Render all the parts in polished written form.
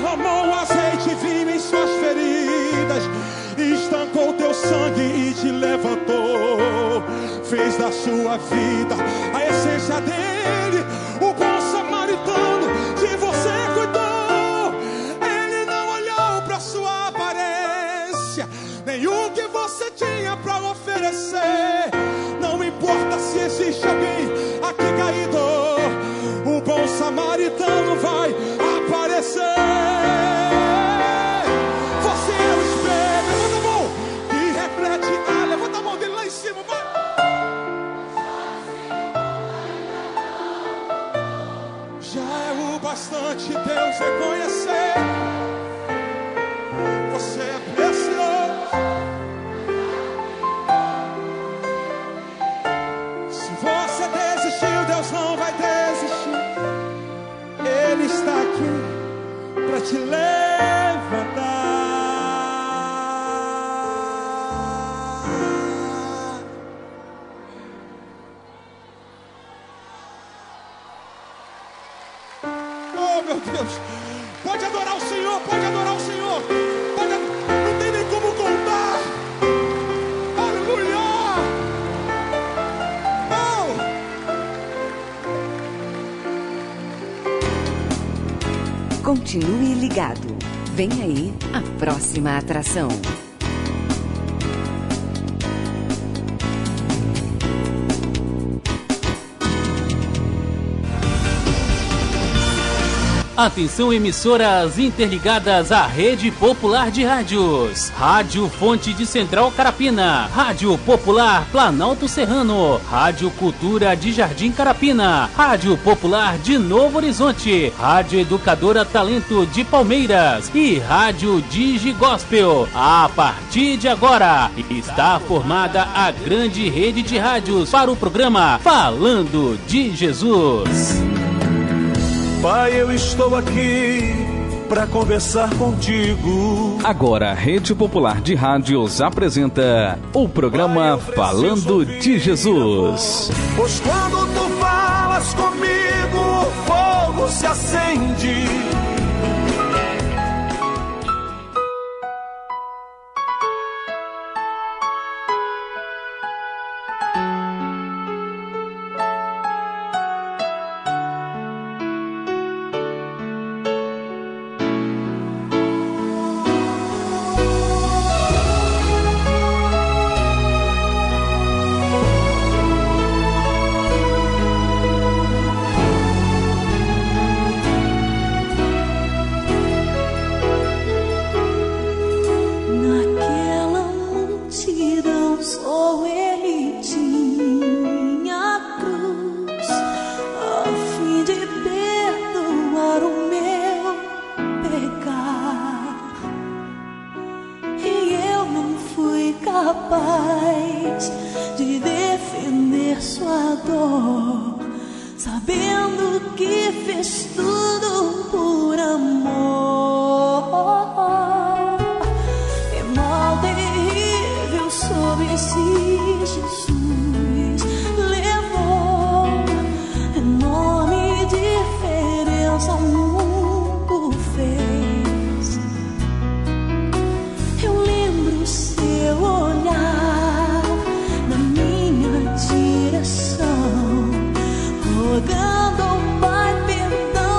derramou azeite e vinho em suas feridas, estancou teu sangue e te levantou, fez da sua vida a essência dele, o bom samaritano que você cuidou. Ele não olhou para sua aparência, nem o que você tinha para oferecer. Não importa se existe alguém aqui caído, o bom samaritano vai aparecer. Você é o espelho, levanta a mão, que reflete. Levanta a mão dele lá em cima, vai. Já é o bastante Deus reconhecer. Você é precioso. Se você desistiu, Deus não vai desistir. Ele está aqui para te levantar. Oh, meu Deus, pode adorar o Senhor, pode adorar o Senhor, não tem nem como contar. Aleluia. Continue ligado. Vem aí a próxima atração. Atenção, emissoras interligadas à Rede Popular de Rádios. Rádio Fonte de Central Carapina, Rádio Popular Planalto Serrano, Rádio Cultura de Jardim Carapina, Rádio Popular de Novo Horizonte, Rádio Educadora Talento de Palmeiras e Rádio Digi Gospel. A partir de agora, está formada a grande rede de rádios para o programa Falando de Jesus. Pai, eu estou aqui para conversar contigo. Agora, a Rede Popular de Rádios apresenta o programa Falando de Jesus. Pois quando tu falas comigo, o fogo se acende. capaz de defender sua dor, sabendo que fez tudo por amor. Que mal terrível sobre si Jesus levou, enorme diferença o mundo fez. Eu lembro seu olhar na minha direção, rogando ao Pai perdão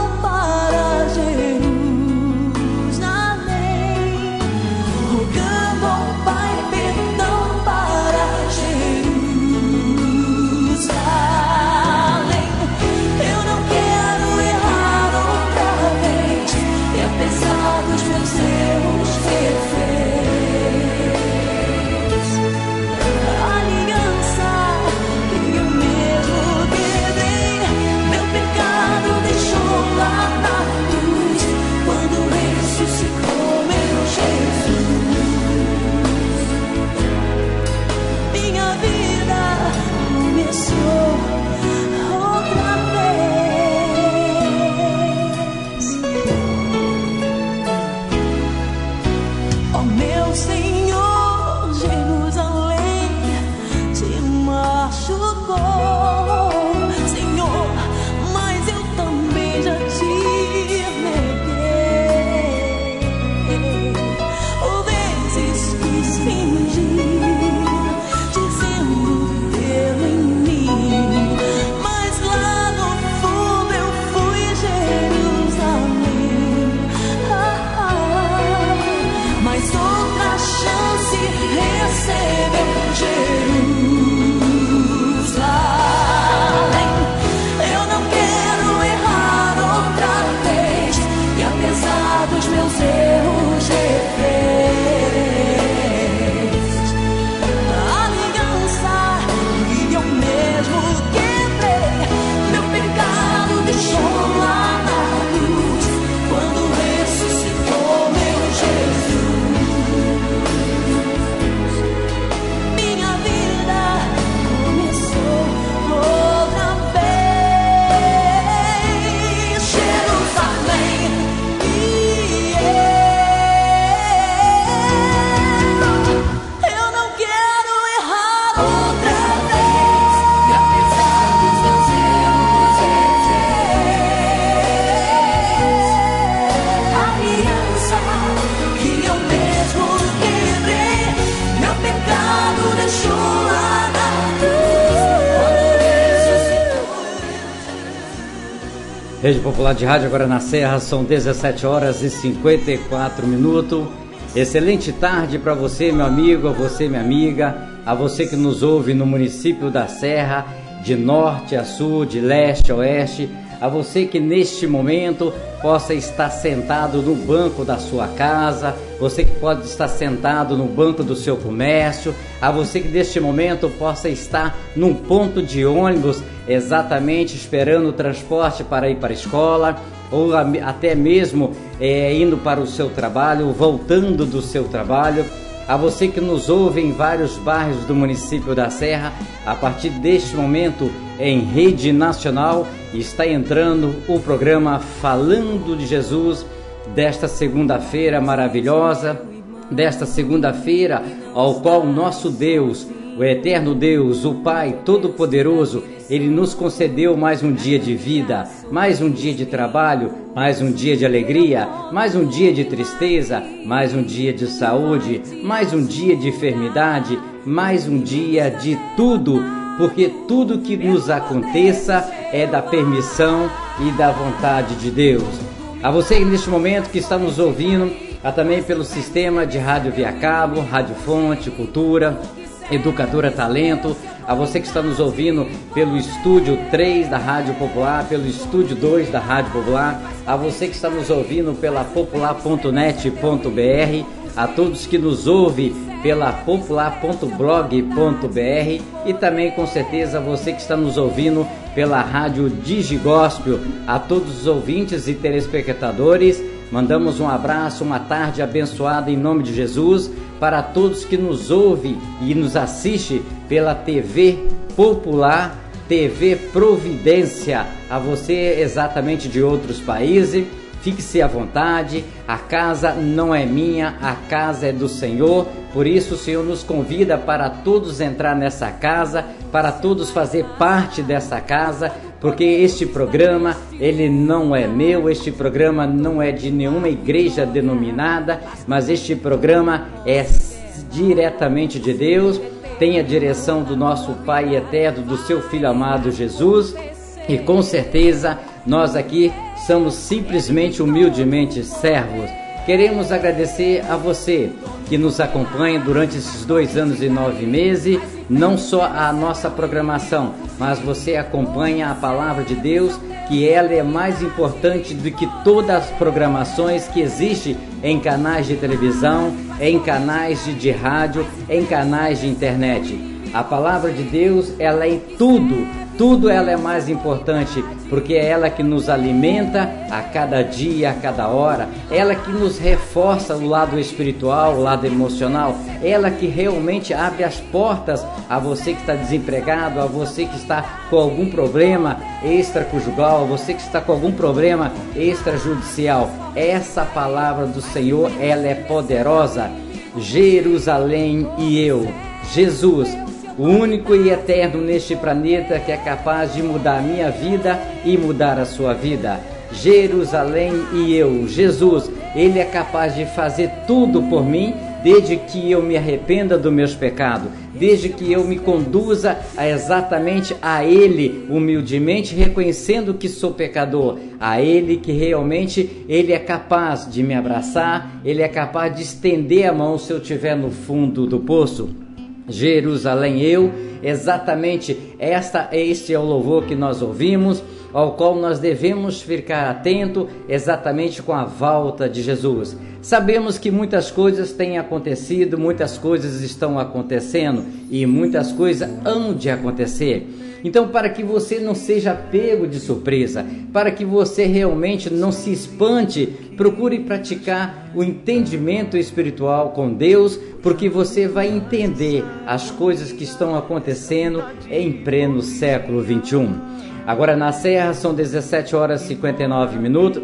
Rede Popular de Rádio, agora na Serra, são 17 horas e 54 minutos. Excelente tarde para você, meu amigo, a você, minha amiga, a você que nos ouve no município da Serra, de norte a sul, de leste a oeste, a você que neste momento possa estar sentado no banco da sua casa, você que pode estar sentado no banco do seu comércio, a você que neste momento possa estar num ponto de ônibus, exatamente esperando o transporte para ir para a escola, ou até mesmo indo para o seu trabalho, voltando do seu trabalho. A você que nos ouve em vários bairros do município da Serra, a partir deste momento em rede nacional está entrando o programa Falando de Jesus desta segunda-feira maravilhosa, desta segunda-feira ao qual o nosso Deus, o eterno Deus, o Pai Todo-Poderoso, Ele nos concedeu mais um dia de vida, mais um dia de trabalho, mais um dia de alegria, mais um dia de tristeza, mais um dia de saúde, mais um dia de enfermidade, mais um dia de tudo, porque tudo que nos aconteça é da permissão e da vontade de Deus. A você neste momento que está nos ouvindo, também pelo sistema de rádio via cabo, Rádio Fonte, Cultura, Educadora Talento, a você que está nos ouvindo pelo estúdio 3 da Rádio Popular, pelo estúdio 2 da Rádio Popular, a você que está nos ouvindo pela popular.net.br, a todos que nos ouvem pela popular.blog.br e também com certeza você que está nos ouvindo pela Rádio Digigospel, a todos os ouvintes e telespectadores, mandamos um abraço, uma tarde abençoada em nome de Jesus para todos que nos ouvem e nos assistem pela TV Popular, TV Providência, a você exatamente de outros países. Fique-se à vontade, a casa não é minha, a casa é do Senhor, por isso o Senhor nos convida para todos entrar nessa casa, para todos fazer parte dessa casa, porque este programa, ele não é meu, este programa não é de nenhuma igreja denominada, mas este programa é diretamente de Deus, tem a direção do nosso Pai eterno, do seu Filho amado Jesus, e com certeza nós aqui somos simplesmente, humildemente servos. Queremos agradecer a você que nos acompanha durante esses 2 anos e 9 meses, não só a nossa programação, mas você acompanha a Palavra de Deus, que ela é mais importante do que todas as programações que existem em canais de televisão, em canais de rádio, em canais de internet. A Palavra de Deus, ela é em tudo ela é mais importante, porque é ela que nos alimenta a cada dia, a cada hora, ela que nos reforça o lado espiritual, o lado emocional, ela que realmente abre as portas a você que está desempregado, a você que está com algum problema extraconjugal, a você que está com algum problema extrajudicial. Essa palavra do Senhor, ela é poderosa. Jerusalém e eu, Jesus, o único e eterno neste planeta que é capaz de mudar a minha vida e mudar a sua vida. Jerusalém e eu, Jesus, Ele é capaz de fazer tudo por mim, desde que eu me arrependa dos meus pecados, desde que eu me conduza exatamente a Ele, humildemente, reconhecendo que sou pecador, a Ele que realmente Ele é capaz de me abraçar, Ele é capaz de estender a mão se eu estiver no fundo do poço. Jerusalém eu, exatamente este é o louvor que nós ouvimos, ao qual nós devemos ficar atento exatamente com a volta de Jesus. Sabemos que muitas coisas têm acontecido, muitas coisas estão acontecendo e muitas coisas hão de acontecer. Então, para que você não seja pego de surpresa, para que você realmente não se espante, procure praticar o entendimento espiritual com Deus, porque você vai entender as coisas que estão acontecendo em pleno século 21. Agora na Serra são 17 horas e 59 minutos.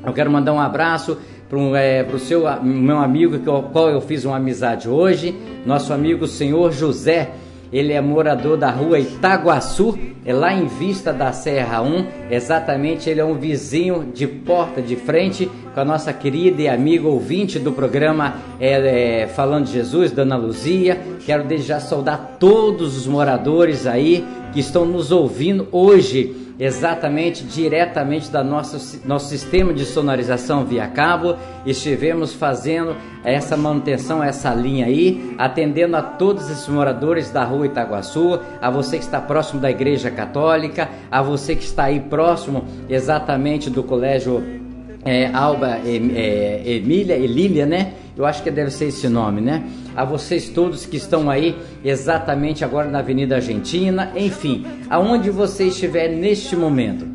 Eu quero mandar um abraço para o meu amigo, com o qual eu fiz uma amizade hoje, nosso amigo senhor José. Ele é morador da rua Itaguaçu, é lá em Vista da Serra 1, exatamente, ele é um vizinho de porta de frente com a nossa querida e amiga ouvinte do programa Falando de Jesus, Dona Luzia. Quero desde já saudar todos os moradores aí que estão nos ouvindo hoje exatamente, diretamente da nosso sistema de sonorização via cabo. Estivemos fazendo essa manutenção, essa linha aí, atendendo a todos esses moradores da rua Itaguaçu, a você que está próximo da Igreja Católica, a você que está aí próximo exatamente do Colégio Alba Elília, né? Eu acho que deve ser esse nome, né? A vocês todos que estão aí exatamente agora na Avenida Argentina, enfim, aonde você estiver neste momento.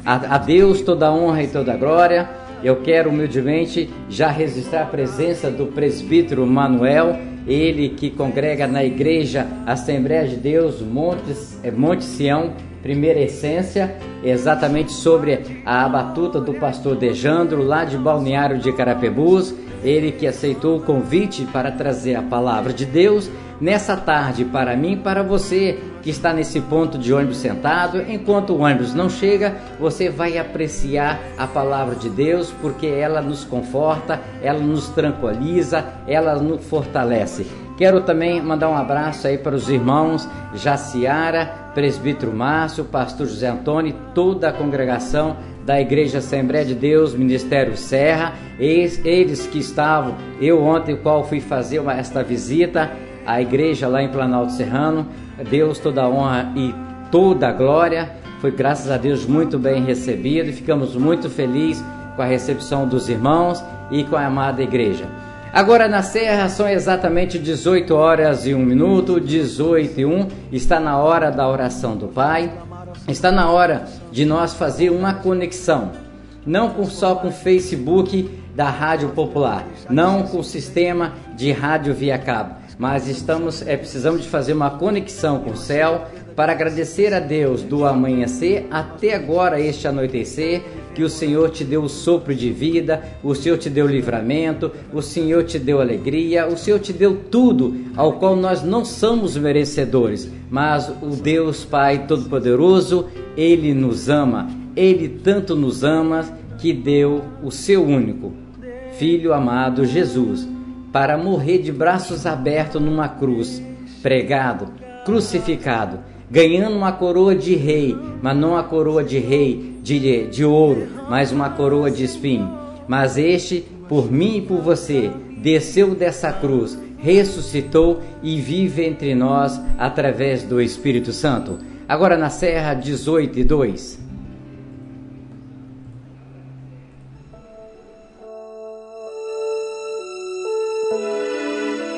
A Deus toda a honra e toda a glória. Eu quero humildemente já registrar a presença do presbítero Manuel, ele que congrega na Igreja Assembleia de Deus Monte Sião, Primeira Essência, exatamente sobre a batuta do pastor Dejandro, lá de Balneário de Carapebus. Ele que aceitou o convite para trazer a palavra de Deus nessa tarde para mim e para você que está nesse ponto de ônibus sentado. Enquanto o ônibus não chega, você vai apreciar a palavra de Deus, porque ela nos conforta, ela nos tranquiliza, ela nos fortalece. Quero também mandar um abraço aí para os irmãos Jaciara, presbítero Márcio, pastor José Antônio e toda a congregação da Igreja Assembleia de Deus, Ministério Serra, eles que estavam, eu ontem, o qual fui fazer esta visita à igreja lá em Planalto Serrano. Deus toda a honra e toda a glória, foi graças a Deus muito bem recebido e ficamos muito felizes com a recepção dos irmãos e com a amada igreja. Agora na Serra são exatamente 18 horas e 1 minuto, 18 e 1, está na hora da oração do Pai. Está na hora de nós fazer uma conexão, não só com o Facebook da Rádio Popular, não com o sistema de rádio via cabo, mas precisamos de fazer uma conexão com o céu para agradecer a Deus do amanhecer até agora este anoitecer, que o Senhor te deu o sopro de vida, o Senhor te deu livramento, o Senhor te deu alegria, o Senhor te deu tudo ao qual nós não somos merecedores, mas o Deus Pai Todo-Poderoso, Ele nos ama, Ele tanto nos ama que deu o seu único Filho amado Jesus para morrer de braços abertos numa cruz, pregado, crucificado, ganhando uma coroa de rei, mas não a coroa de rei de ouro, mas uma coroa de espinho. Mas este, por mim e por você, desceu dessa cruz, ressuscitou e vive entre nós através do Espírito Santo. Agora na Serra 18 e 2.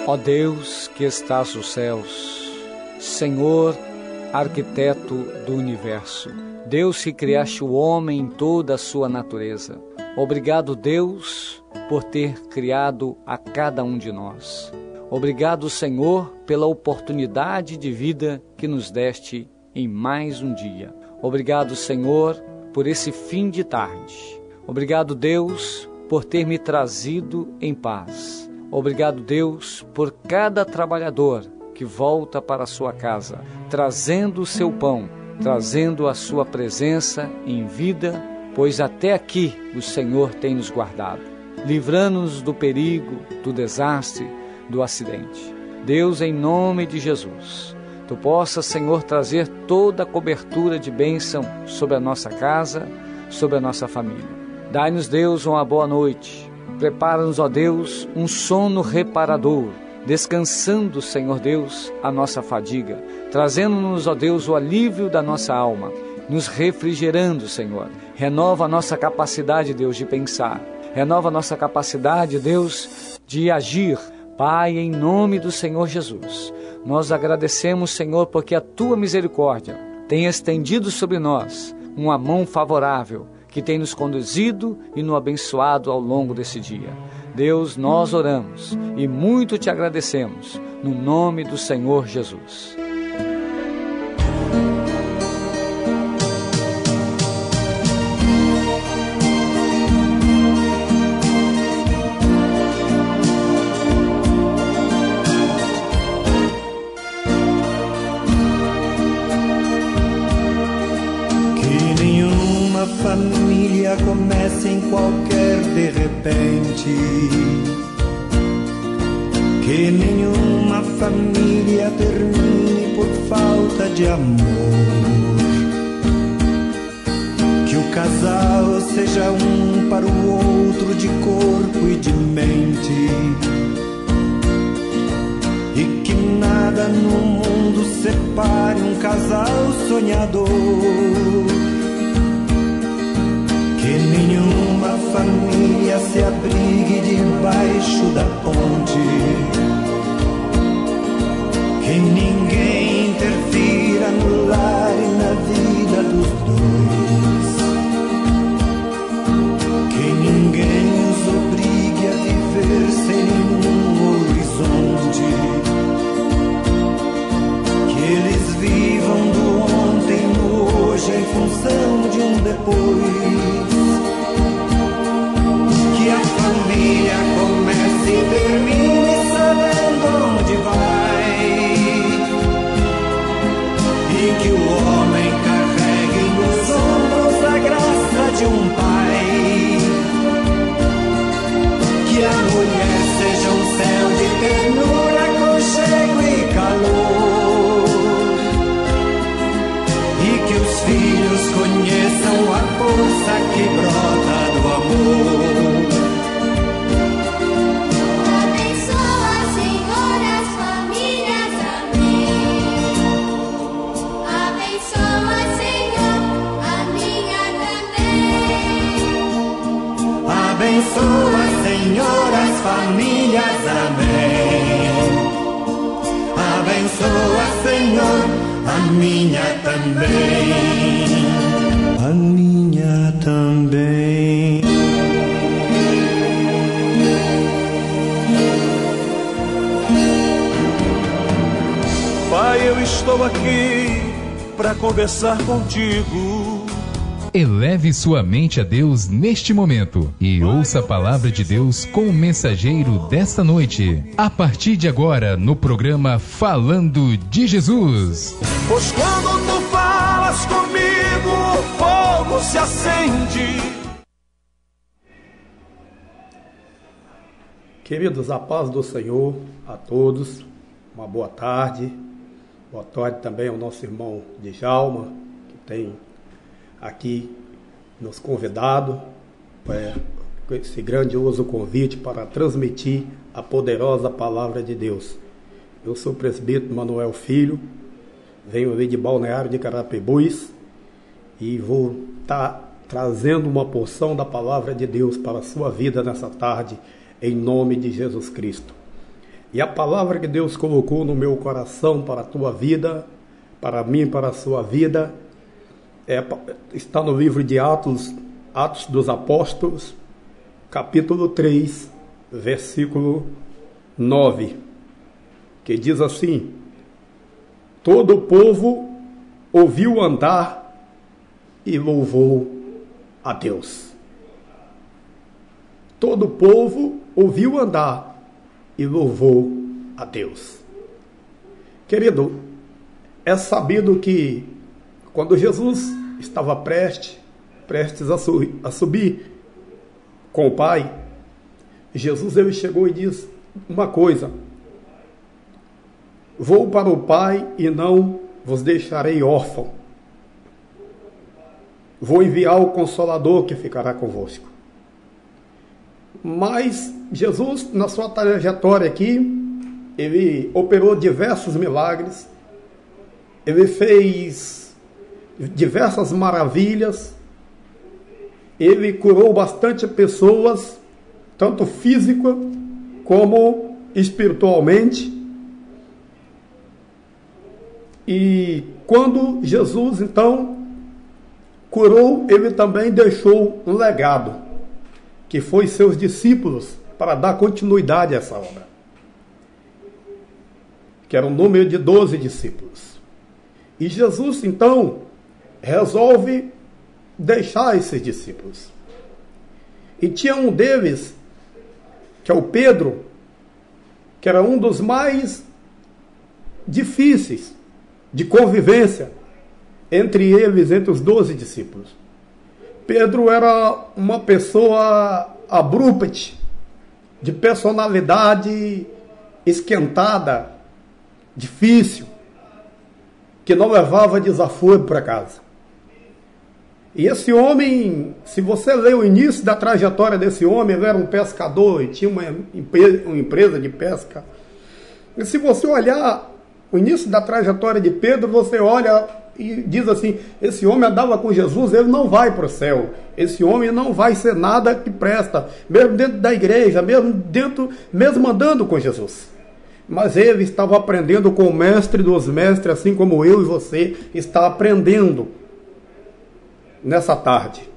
Ó Deus que estás nos céus, Senhor, arquiteto do universo, Deus que criaste o homem em toda a sua natureza. Obrigado, Deus, por ter criado a cada um de nós. Obrigado, Senhor, pela oportunidade de vida que nos deste em mais um dia. Obrigado, Senhor, por esse fim de tarde. Obrigado, Deus, por ter me trazido em paz. Obrigado, Deus, por cada trabalhador que volta para a sua casa, trazendo o seu pão, trazendo a sua presença em vida, pois até aqui o Senhor tem nos guardado, livrando-nos do perigo, do desastre, do acidente. Deus, em nome de Jesus, Tu possas, Senhor, trazer toda a cobertura de bênção sobre a nossa casa, sobre a nossa família. Dai-nos, Deus, uma boa noite. Prepara-nos, ó Deus, um sono reparador, descansando, Senhor Deus, a nossa fadiga, trazendo-nos, ó Deus, o alívio da nossa alma, nos refrigerando, Senhor. Renova a nossa capacidade, Deus, de pensar. Renova a nossa capacidade, Deus, de agir. Pai, em nome do Senhor Jesus, nós agradecemos, Senhor, porque a Tua misericórdia tem estendido sobre nós uma mão favorável, que tem nos conduzido e nos abençoado ao longo desse dia. Deus, nós oramos e muito Te agradecemos, no nome do Senhor Jesus. Família começa em qualquer de repente, que nenhuma família termine por falta de amor. casal seja um para o outro de corpo e de mente, e que nada no mundo separe um casal sonhador, que nenhuma família se abrigue debaixo da ponte, que ninguém interfira no lar e na vida dos dois, que ninguém os obrigue a viver sem nenhum horizonte, que eles vivam do ontem no hoje em função de um depois, que a família comece e termine sabendo onde vai, e que o homem carregue nos ombros a graça de um pai, que a mulher seja um céu de ternura, aconchego e calor, e que os filhos conheçam a força que brota do amor. Abençoa, Senhor, as famílias, amém. Abençoa, Senhor, a minha também. A minha também. Pai, eu estou aqui para conversar contigo. Eleve sua mente a Deus neste momento e ouça a palavra de Deus com o mensageiro desta noite. A partir de agora, no programa Falando de Jesus. Pois quando tu falas comigo, o fogo se acende. Queridos, a paz do Senhor a todos. Uma boa tarde. Boa tarde também ao nosso irmão Djalma, que tem aqui nos convidado com esse grandioso convite para transmitir a poderosa palavra de Deus. Eu sou o presbítero Manuel Filho, venho ali de Balneário de Carapebus e vou estar trazendo uma porção da palavra de Deus para a sua vida nessa tarde, em nome de Jesus Cristo. E a palavra que Deus colocou no meu coração para a tua vida, para mim, para a sua vida, está no livro de Atos dos Apóstolos, capítulo 3, versículo 9, que diz assim: todo o povo ouviu andar e louvou a Deus. Todo o povo ouviu andar e louvou a Deus. Querido, é sabido que quando Jesus estava prestes a subir com o Pai, Jesus ele chegou e disse uma coisa: vou para o Pai e não vos deixarei órfão. Vou enviar o Consolador que ficará convosco. Mas Jesus, na sua trajetória aqui, ele operou diversos milagres, ele fez diversas maravilhas, ele curou bastante pessoas, tanto física como espiritualmente. E quando Jesus então curou, ele também deixou um legado, que foi seus discípulos, para dar continuidade a essa obra, que era um número de 12 discípulos. E Jesus então resolve deixar esses discípulos. E tinha um deles, que é o Pedro, que era um dos mais difíceis de convivência entre eles, entre os 12 discípulos. Pedro era uma pessoa abrupta, de personalidade esquentada, difícil, que não levava desaforo para casa. E esse homem, se você ler o início da trajetória desse homem, ele era um pescador e tinha uma empresa de pesca. E se você olhar o início da trajetória de Pedro, você olha e diz assim, esse homem andava com Jesus, ele não vai para o céu. Esse homem não vai ser nada que presta, mesmo dentro da igreja, mesmo andando com Jesus. Mas ele estava aprendendo com o mestre dos mestres, assim como eu e você está aprendendo nessa tarde.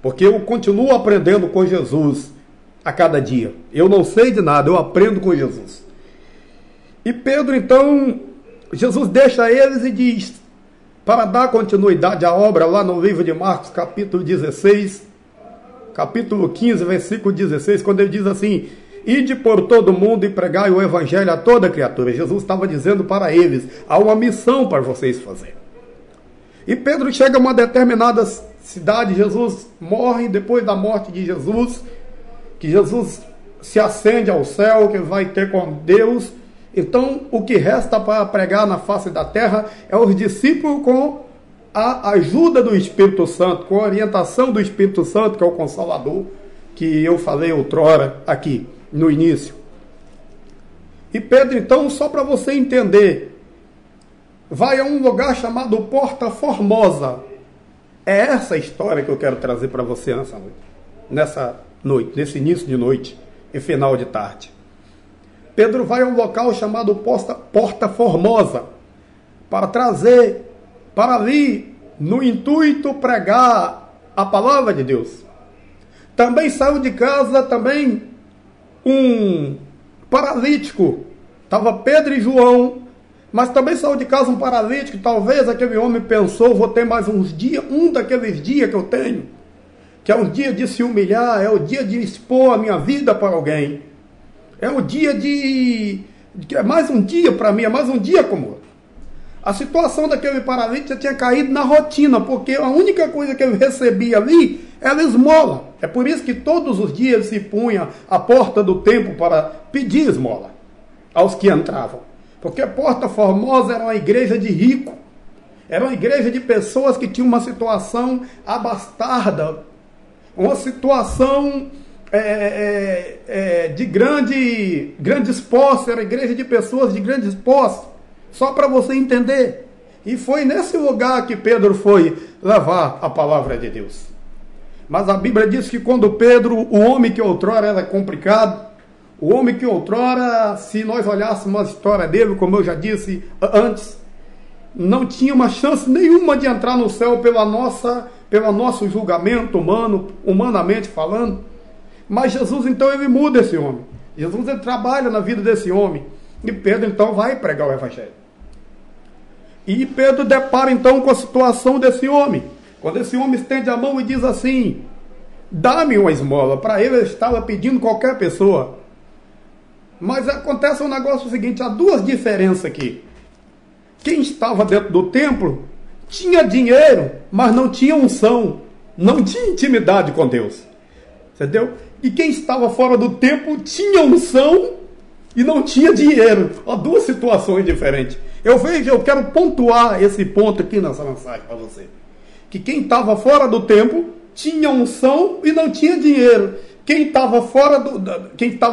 Porque eu continuo aprendendo com Jesus a cada dia. Eu não sei de nada, eu aprendo com Jesus. E Pedro, então, Jesus deixa eles e diz, para dar continuidade à obra, lá no livro de Marcos, capítulo 16, capítulo 15, versículo 16, quando ele diz assim, ide por todo mundo e pregai o evangelho a toda criatura. Jesus estava dizendo para eles, há uma missão para vocês fazerem. E Pedro chega a uma determinada cidade, Jesus morre, depois da morte de Jesus, que Jesus se ascende ao céu, que vai ter com Deus. Então, o que resta para pregar na face da terra é os discípulos com a ajuda do Espírito Santo, com a orientação do Espírito Santo, que é o Consolador, que eu falei outrora aqui, no início. E Pedro, então, só para você entender, vai a um lugar chamado Porta Formosa. É essa história que eu quero trazer para você nessa noite, nesse início de noite e final de tarde. Pedro vai a um local chamado Porta Formosa para trazer, para ali, no intuito, pregar a palavra de Deus. Também saiu de casa também um paralítico. Estava Pedro e João, mas também saiu de casa um paralítico. Talvez aquele homem pensou, vou ter mais uns dias, um daqueles dias que eu tenho, que é um dia de se humilhar, é o dia de expor a minha vida para alguém. É o dia é mais um dia para mim, é mais um dia como outro. A situação daquele paralítico já tinha caído na rotina, porque a única coisa que ele recebia ali era esmola. É por isso que todos os dias se punha à porta do templo para pedir esmola aos que entravam. Porque a Porta Formosa era uma igreja de rico, era uma igreja de pessoas que tinham uma situação abastarda, uma situação de grandes posses, era igreja de pessoas de grandes posses, só para você entender. E foi nesse lugar que Pedro foi levar a palavra de Deus. Mas a Bíblia diz que quando Pedro, o homem que outrora era complicado, o homem que outrora, se nós olhássemos a história dele, como eu já disse antes, não tinha uma chance nenhuma de entrar no céu pelo nosso julgamento humano, humanamente falando. Mas Jesus, então, ele muda esse homem. Jesus, ele trabalha na vida desse homem. E Pedro, então, vai pregar o evangelho. E Pedro depara, então, com a situação desse homem. Quando esse homem estende a mão e diz assim, dá-me uma esmola. Para ele estava pedindo qualquer pessoa. Mas acontece um negócio seguinte, há duas diferenças aqui. Quem estava dentro do templo tinha dinheiro, mas não tinha unção, não tinha intimidade com Deus. Entendeu? E quem estava fora do templo tinha unção e não tinha dinheiro. Há duas situações diferentes. Eu quero pontuar esse ponto aqui nessa mensagem para você. Que quem estava fora do templo tinha unção e não tinha dinheiro. Quem estava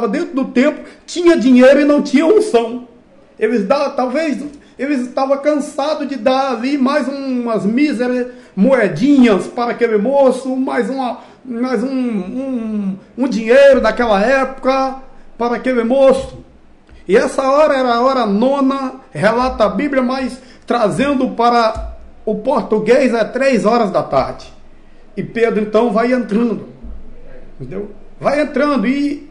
dentro do templo tinha dinheiro e não tinha unção. Talvez eles estavam cansados de dar ali mais umas míseras moedinhas para aquele moço, mais um dinheiro daquela época para aquele moço. E essa hora era a hora nona, relata a Bíblia, mas trazendo para o português é 3 horas da tarde. E Pedro então vai entrando. Entendeu? Vai entrando e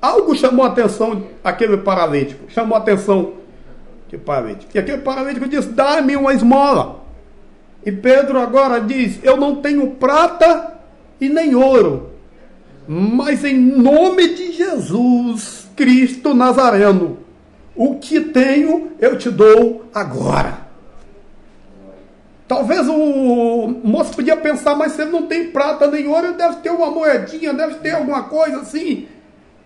algo chamou a atenção aquele paralítico. Chamou a atenção aquele paralítico. E aquele paralítico disse, dá-me uma esmola. E Pedro agora diz, eu não tenho prata e nem ouro, mas em nome de Jesus Cristo Nazareno, o que tenho eu te dou agora. Talvez o moço podia pensar, mas se ele não tem prata nem ouro, ele deve ter uma moedinha, deve ter alguma coisa assim.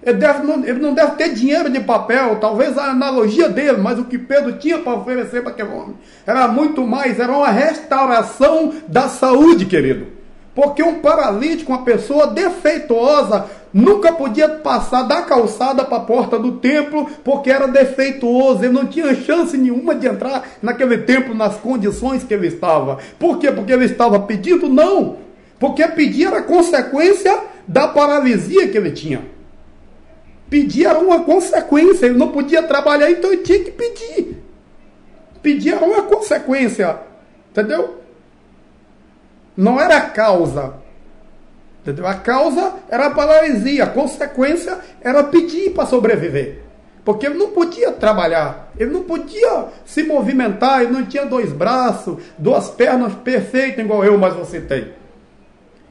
Ele não deve ter dinheiro de papel, talvez a analogia dele, mas o que Pedro tinha para oferecer para aquele homem era muito mais, era uma restauração da saúde, querido. Porque um paralítico, uma pessoa defeituosa, nunca podia passar da calçada para a porta do templo, porque era defeituoso. Ele não tinha chance nenhuma de entrar naquele templo nas condições que ele estava. Por quê? Porque ele estava pedindo? Não. Porque pedir era consequência da paralisia que ele tinha. Pedir era uma consequência. Ele não podia trabalhar, então ele tinha que pedir. Pedir era uma consequência. Entendeu? Não era a causa. Entendeu? A causa era a paralisia. A consequência era pedir para sobreviver. Porque ele não podia trabalhar. Ele não podia se movimentar. Ele não tinha 2 braços, 2 pernas perfeitas igual eu, mas você tem.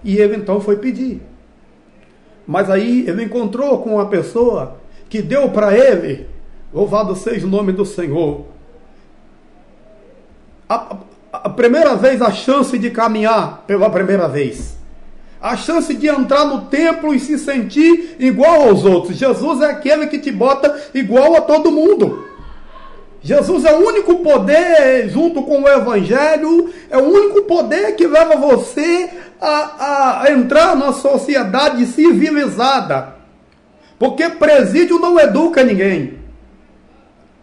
E ele então foi pedir. Mas aí ele encontrou com uma pessoa que deu para ele, louvado seja o nome do Senhor, a primeira vez a chance de caminhar pela primeira vez. A chance de entrar no templo e se sentir igual aos outros. Jesus é aquele que te bota igual a todo mundo. Jesus é o único poder, junto com o Evangelho, é o único poder que leva você a entrar na sociedade civilizada. Porque presídio não educa ninguém.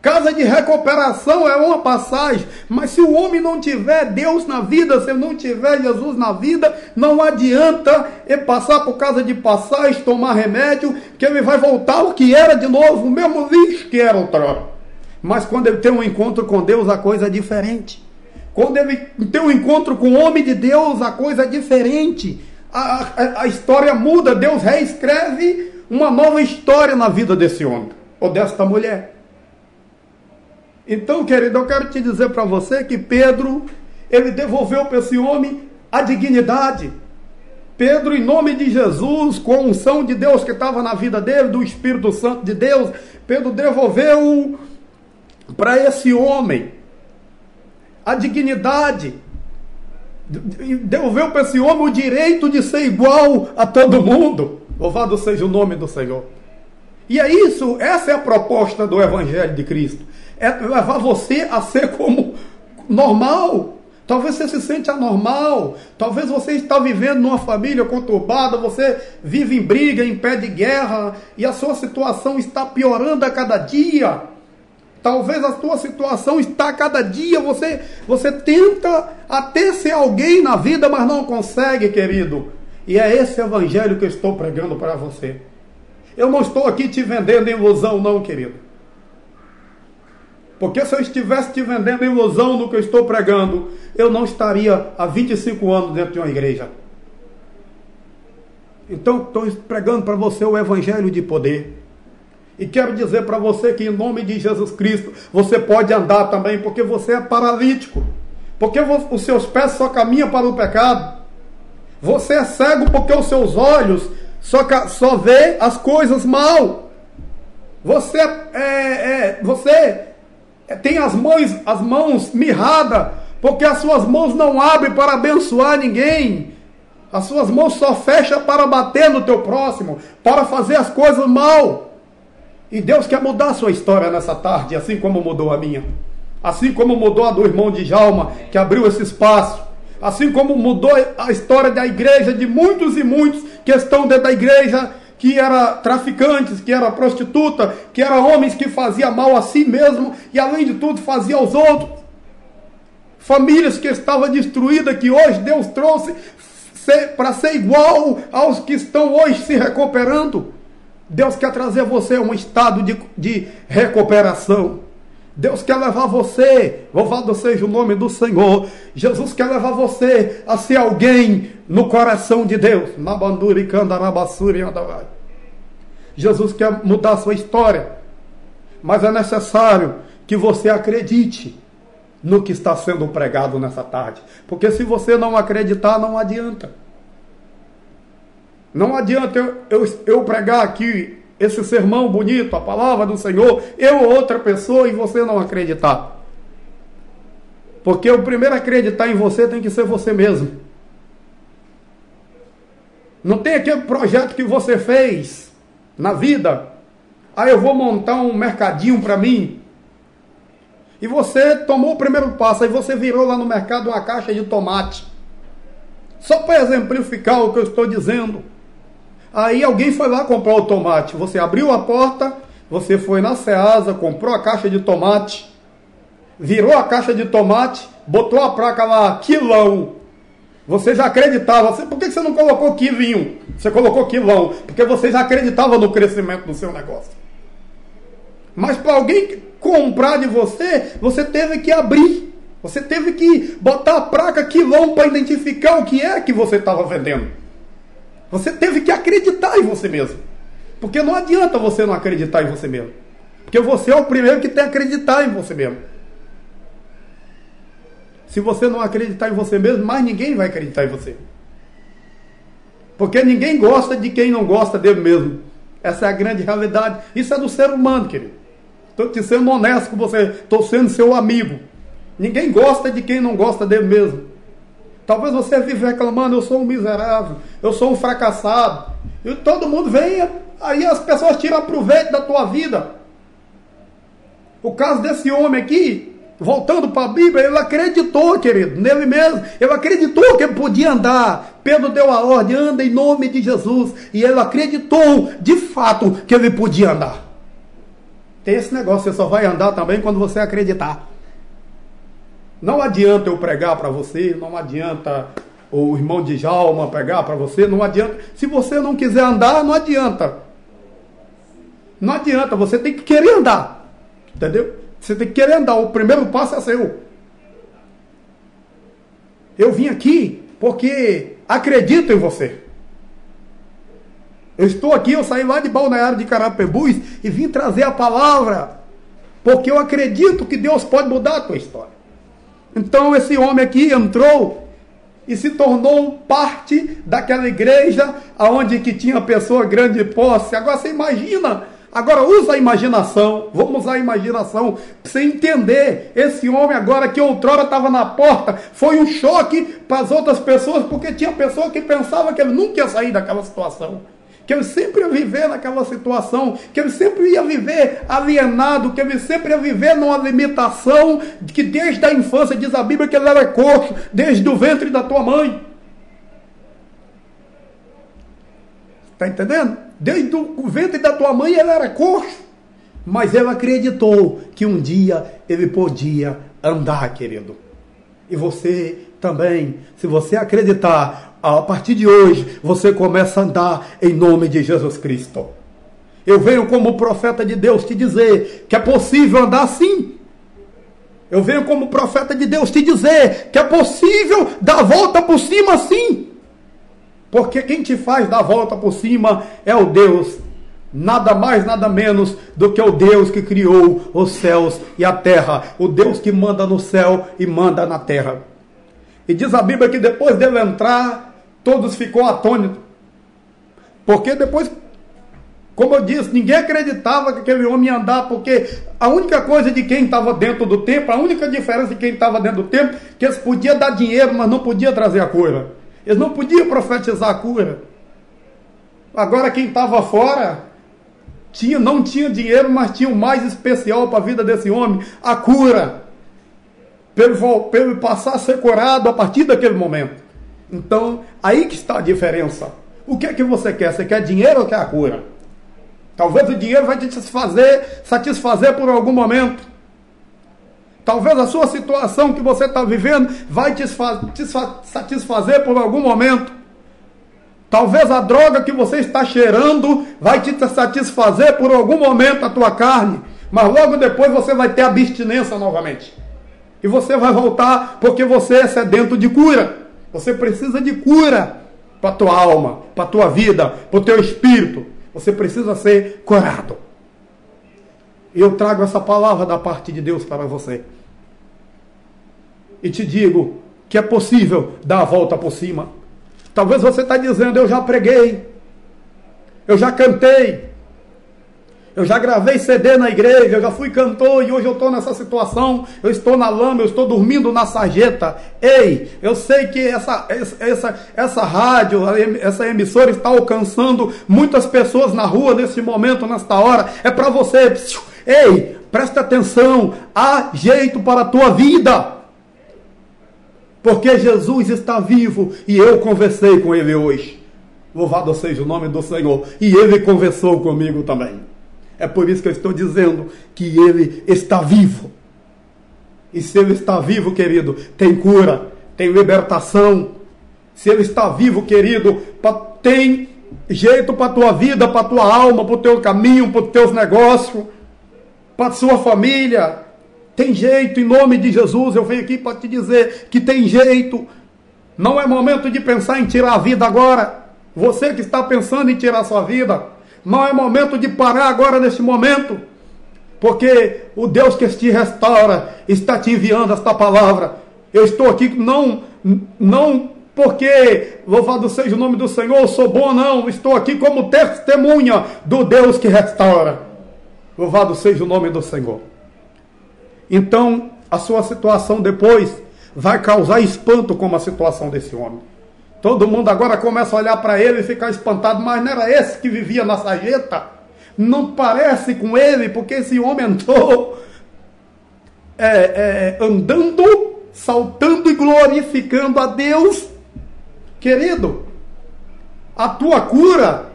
Casa de recuperação é uma passagem, mas se o homem não tiver Deus na vida, se não tiver Jesus na vida, não adianta ele passar por casa de passagem, tomar remédio, que ele vai voltar ao que era de novo, o mesmo lixo que era outrora. Mas quando ele tem um encontro com Deus, a coisa é diferente. Quando ele tem um encontro com o homem de Deus, a coisa é diferente. A história muda, Deus reescreve uma nova história na vida desse homem, ou desta mulher. Então, querido, eu quero te dizer para você que Pedro, ele devolveu para esse homem a dignidade. Pedro, em nome de Jesus, com a unção de Deus que estava na vida dele, do Espírito Santo de Deus, Pedro devolveu para esse homem a dignidade. Devolveu para esse homem o direito de ser igual a todo mundo. Louvado seja o nome do Senhor. E é isso, essa é a proposta do Evangelho de Cristo. É levar você a ser como normal. Talvez você se sente anormal. Talvez você está vivendo numa família conturbada. Você vive em briga, em pé de guerra. E a sua situação está piorando a cada dia. Talvez a sua situação está a cada dia. Você tenta até ser alguém na vida, mas não consegue, querido. E é esse evangelho que eu estou pregando para você. Eu não estou aqui te vendendo ilusão, não, querido. Porque se eu estivesse te vendendo ilusão no que eu estou pregando, eu não estaria há 25 anos dentro de uma igreja. Então, estou pregando para você o evangelho de poder. E quero dizer para você que em nome de Jesus Cristo, você pode andar também, porque você é paralítico. Porque os seus pés só caminham para o pecado. Você é cego porque os seus olhos só vê as coisas mal. Você tem as mãos mirradas, porque as suas mãos não abrem para abençoar ninguém. As suas mãos só fecham para bater no teu próximo, para fazer as coisas mal. E Deus quer mudar a sua história nessa tarde, assim como mudou a minha. Assim como mudou a do irmão Djalma, que abriu esse espaço. Assim como mudou a história da igreja, de muitos e muitos que estão dentro da igreja, que eram traficantes, que eram prostituta, que eram homens que faziam mal a si mesmo e além de tudo faziam aos outros. Famílias que estavam destruídas, que hoje Deus trouxe para ser igual aos que estão hoje se recuperando. Deus quer trazer você a um estado de recuperação. Deus quer levar você, louvado seja o nome do Senhor, Jesus quer levar você a ser alguém no coração de Deus. Jesus quer mudar a sua história, mas é necessário que você acredite no que está sendo pregado nessa tarde, porque se você não acreditar, não adianta. Não adianta eu pregar aqui esse sermão bonito, a palavra do Senhor, eu ou outra pessoa, e você não acreditar. Porque o primeiro a acreditar em você tem que ser você mesmo. Não tem aquele projeto que você fez na vida. Eu vou montar um mercadinho para mim. E você tomou o primeiro passo, aí você virou lá no mercado uma caixa de tomate. Só para exemplificar o que eu estou dizendo. Aí alguém foi lá comprar o tomate. Você abriu a porta, você foi na Ceasa, comprou a caixa de tomate, virou a caixa de tomate, botou a placa lá, quilão. Você já acreditava. Por que você não colocou quilinho? Você colocou quilão. Porque você já acreditava no crescimento do seu negócio. Mas para alguém comprar de você, você teve que abrir. Você teve que botar a placa quilão para identificar o que é que você estava vendendo. Você teve que acreditar em você mesmo. Porque não adianta você não acreditar em você mesmo. Porque você é o primeiro que tem que acreditar em você mesmo. Se você não acreditar em você mesmo, mais ninguém vai acreditar em você. Porque ninguém gosta de quem não gosta dele mesmo. Essa é a grande realidade. Isso é do ser humano, querido. Estou te sendo honesto com você. Estou sendo seu amigo. Ninguém gosta de quem não gosta dele mesmo. Talvez você vive reclamando, eu sou um miserável, eu sou um fracassado. E todo mundo vem, aí as pessoas tiram proveito da tua vida. O caso desse homem aqui, voltando para a Bíblia, ele acreditou, querido, nele mesmo. Ele acreditou que ele podia andar. Pedro deu a ordem, anda em nome de Jesus. E ele acreditou, de fato, que ele podia andar. Tem esse negócio, você só vai andar também quando você acreditar. Não adianta eu pregar para você, não adianta o irmão Djalma pregar para você, não adianta. Se você não quiser andar, não adianta. Não adianta, você tem que querer andar. Entendeu? Você tem que querer andar, o primeiro passo é seu. Eu vim aqui porque acredito em você. Eu estou aqui, eu saí lá de Balneário de Carapebus e vim trazer a palavra, porque eu acredito que Deus pode mudar a tua história. Então esse homem aqui entrou e se tornou parte daquela igreja onde que tinha pessoa grande posse. Agora você imagina, agora usa a imaginação, vamos usar a imaginação para você entender. Esse homem agora que outrora estava na porta, foi um choque para as outras pessoas, porque tinha pessoa que pensava que ele nunca ia sair daquela situação, que ele sempre ia viver naquela situação, que ele sempre ia viver alienado, que ele sempre ia viver numa limitação, que desde a infância, diz a Bíblia, que ele era coxo, desde o ventre da tua mãe. Está entendendo? Desde o ventre da tua mãe ele era coxo, mas ele acreditou que um dia ele podia andar, querido. E você também, se você acreditar, a partir de hoje, você começa a andar em nome de Jesus Cristo. Eu venho como profeta de Deus te dizer que é possível andar assim. Eu venho como profeta de Deus te dizer que é possível dar a volta por cima sim. Porque quem te faz dar a volta por cima é o Deus, nada mais, nada menos do que o Deus que criou os céus e a terra. O Deus que manda no céu e manda na terra. E diz a Bíblia que depois dele entrar, todos ficou atônitos. Porque depois, como eu disse, ninguém acreditava que aquele homem ia andar, porque a única coisa de quem estava dentro do templo, a única diferença de quem estava dentro do templo, que eles podiam dar dinheiro, mas não podiam trazer a cura. Eles não podiam profetizar a cura. Agora quem estava fora, não tinha dinheiro, mas tinha o mais especial para a vida desse homem, a cura. Para ele passar a ser curado a partir daquele momento. Então, aí que está a diferença. O que é que você quer? Você quer dinheiro ou quer a cura? Talvez o dinheiro vai te satisfazer por algum momento. Talvez a sua situação que você está vivendo vai te satisfazer por algum momento. Talvez a droga que você está cheirando vai te satisfazer por algum momento a tua carne. Mas logo depois você vai ter abstinência novamente. E você vai voltar porque você é sedento de cura. Você precisa de cura para a tua alma, para a tua vida, para o teu espírito. Você precisa ser curado. E eu trago essa palavra da parte de Deus para você. E te digo que é possível dar a volta por cima. Talvez você está dizendo, eu já preguei, eu já cantei, eu já gravei CD na igreja, eu já fui cantor e hoje eu estou nessa situação, eu estou na lama, eu estou dormindo na sarjeta. Ei, eu sei que essa rádio, essa emissora está alcançando muitas pessoas na rua nesse momento, nesta hora. É para você. Ei, presta atenção, há jeito para a tua vida. porque Jesus está vivo e eu conversei com ele hoje. Louvado seja o nome do Senhor. E ele conversou comigo também. É por isso que eu estou dizendo que ele está vivo. E se ele está vivo, querido, tem cura, tem libertação. Se ele está vivo, querido, tem jeito para a tua vida, para a tua alma, para o teu caminho, para os teus negócios, para a sua família. Tem jeito, em nome de Jesus. Eu venho aqui para te dizer que tem jeito. Não é momento de pensar em tirar a vida agora. Você que está pensando em tirar a sua vida, não é momento de parar agora nesse momento. Porque o Deus que te restaura está te enviando esta palavra. Eu estou aqui não porque, louvado seja o nome do Senhor, eu sou bom, não. Estou aqui como testemunha do Deus que restaura. Louvado seja o nome do Senhor. Então, a sua situação depois vai causar espanto como a situação desse homem. Todo mundo agora começa a olhar para ele e ficar espantado. Mas não era esse que vivia na sarjeta? Não parece com ele, porque esse homem andou andando, saltando e glorificando a Deus. Querido, a tua cura,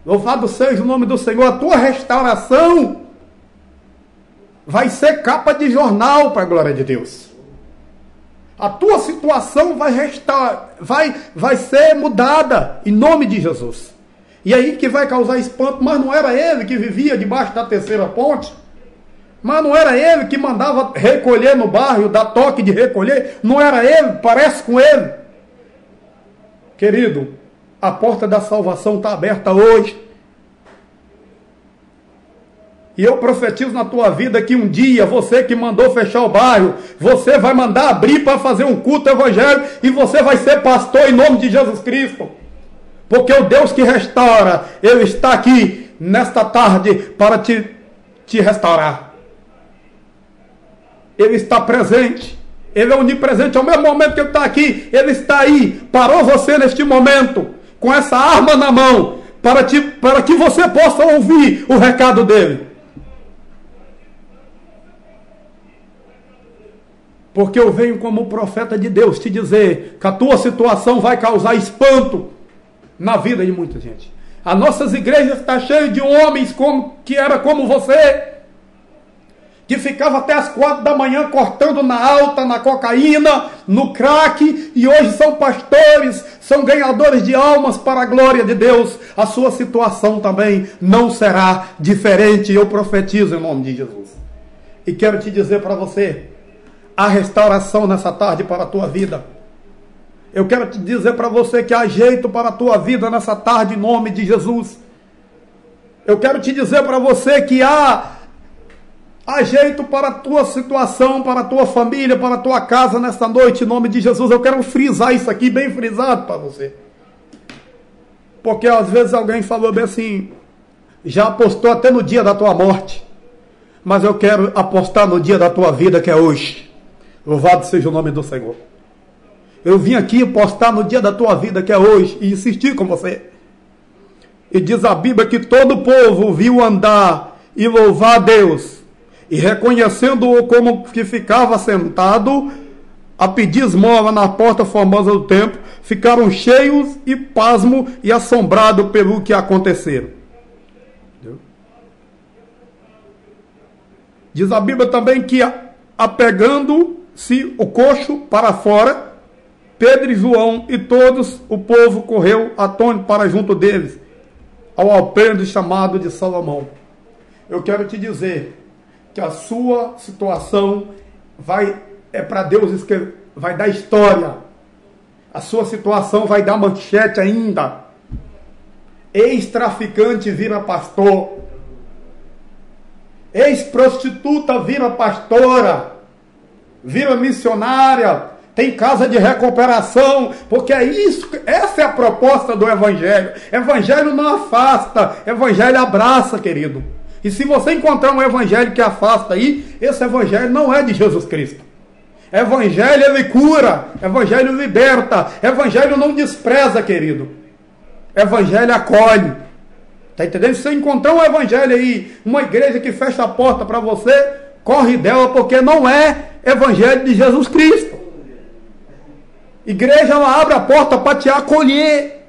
louvado seja o nome do Senhor, a tua restauração vai ser capa de jornal para a glória de Deus. A tua situação vai ser mudada em nome de Jesus. E aí que vai causar espanto. Mas não era ele que vivia debaixo da terceira ponte? Mas não era ele que mandava recolher no bairro, dar toque de recolher? Não era ele? Parece com ele. Querido, a porta da salvação está aberta hoje. E eu profetizo na tua vida que um dia, você que mandou fechar o bairro, você vai mandar abrir para fazer um culto evangélico e você vai ser pastor em nome de Jesus Cristo. Porque o Deus que restaura, Ele está aqui nesta tarde para te restaurar. Ele está presente. Ele é onipresente. Ao mesmo momento que Ele está aqui, Ele está aí. Parou você neste momento, com essa arma na mão, para que você possa ouvir o recado dEle. Porque eu venho como profeta de Deus te dizer que a tua situação vai causar espanto na vida de muita gente. As nossas igrejas estão cheias de homens que era como você, que ficava até as 4 da manhã cortando na alta, na cocaína, no crack, e hoje são pastores, são ganhadores de almas para a glória de Deus. A sua situação também não será diferente. Eu profetizo em nome de Jesus. E quero te dizer para você, a restauração nessa tarde para a tua vida. Eu quero te dizer para você que há jeito para a tua vida nessa tarde em nome de Jesus. Eu quero te dizer para você que há jeito para a tua situação, para a tua família, para a tua casa nessa noite em nome de Jesus. Eu quero frisar isso aqui bem frisado para você. Porque às vezes alguém falou bem assim, já apostou até no dia da tua morte. Mas eu quero apostar no dia da tua vida, que é hoje. Louvado seja o nome do Senhor. Eu vim aqui apostar no dia da tua vida, que é hoje, e insistir com você. E diz a Bíblia que todo o povo viu andar e louvar a Deus, e reconhecendo-o como que ficava sentado a pedir esmola na porta formosa do templo, ficaram cheios e pasmo e assombrados pelo que aconteceram. Diz a Bíblia também que, apegando-se o coxo para fora, Pedro e João e todos o povo correu atônito para junto deles, ao alpendre chamado de Salomão. Eu quero te dizer que a sua situação é para Deus, vai dar história. A sua situação vai dar manchete ainda. Ex-traficante vira pastor. Ex-prostituta vira pastora. Vira missionária. Tem casa de recuperação. Porque é isso, essa é a proposta do Evangelho. Evangelho não afasta. Evangelho abraça, querido. E se você encontrar um evangelho que afasta aí, esse evangelho não é de Jesus Cristo. Evangelho ele cura, evangelho liberta, evangelho não despreza, querido. Evangelho acolhe. Está entendendo? Se você encontrar um evangelho aí, uma igreja que fecha a porta para você, corre dela, porque não é evangelho de Jesus Cristo. Igreja, ela abre a porta para te acolher,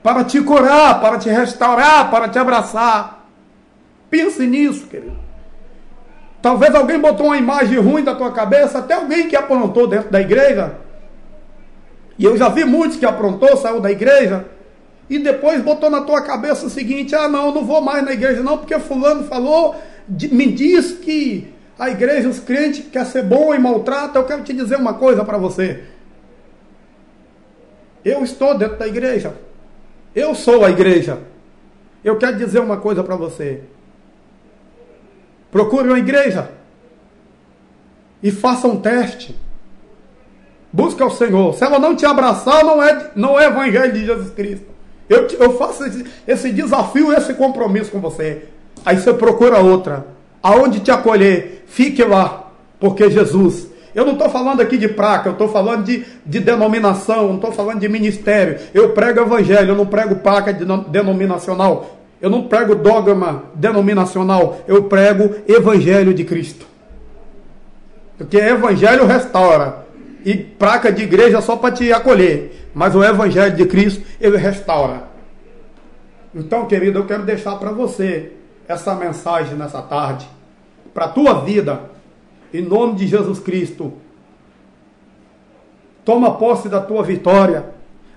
para te curar, para te restaurar, para te abraçar. Pense nisso, querido. Talvez alguém botou uma imagem ruim da tua cabeça, até alguém que aprontou dentro da igreja. E eu já vi muitos que aprontou, saiu da igreja, e depois botou na tua cabeça o seguinte: ah, não, eu não vou mais na igreja não, porque fulano falou, me diz que a igreja, os crentes quer ser bom e maltrata. Eu quero te dizer uma coisa para você. Eu estou dentro da igreja. Eu sou a igreja. Eu quero dizer uma coisa para você. Procure uma igreja e faça um teste. Busca o Senhor. Se ela não te abraçar, não é evangelho de Jesus Cristo. Eu faço esse desafio, esse compromisso com você. Aí você procura outra. Aonde te acolher, fique lá. Porque Jesus... Eu não estou falando aqui de placa, eu estou falando de denominação, não estou falando de ministério. Eu prego evangelho, eu não prego placa denominacional. Eu não prego dogma denominacional, eu prego evangelho de Cristo. Porque evangelho restaura. E placa de igreja só para te acolher. Mas o evangelho de Cristo, ele restaura. Então, querido, eu quero deixar para você essa mensagem nessa tarde. Para a tua vida. Em nome de Jesus Cristo, toma posse da tua vitória,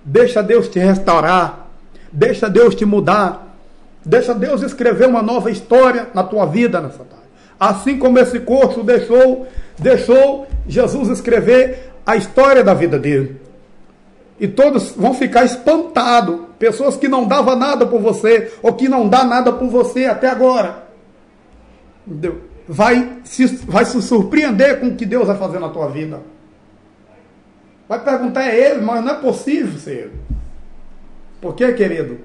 deixa Deus te restaurar, deixa Deus te mudar, deixa Deus escrever uma nova história na tua vida nessa tarde. Assim como esse coxo deixou Jesus escrever a história da vida dele. E todos vão ficar espantados, pessoas que não davam nada por você, ou que não dá nada por você até agora. Entendeu? Vai se surpreender com o que Deus vai fazer na tua vida. Vai perguntar a ele, mas não é possível ser ele. Por quê, querido?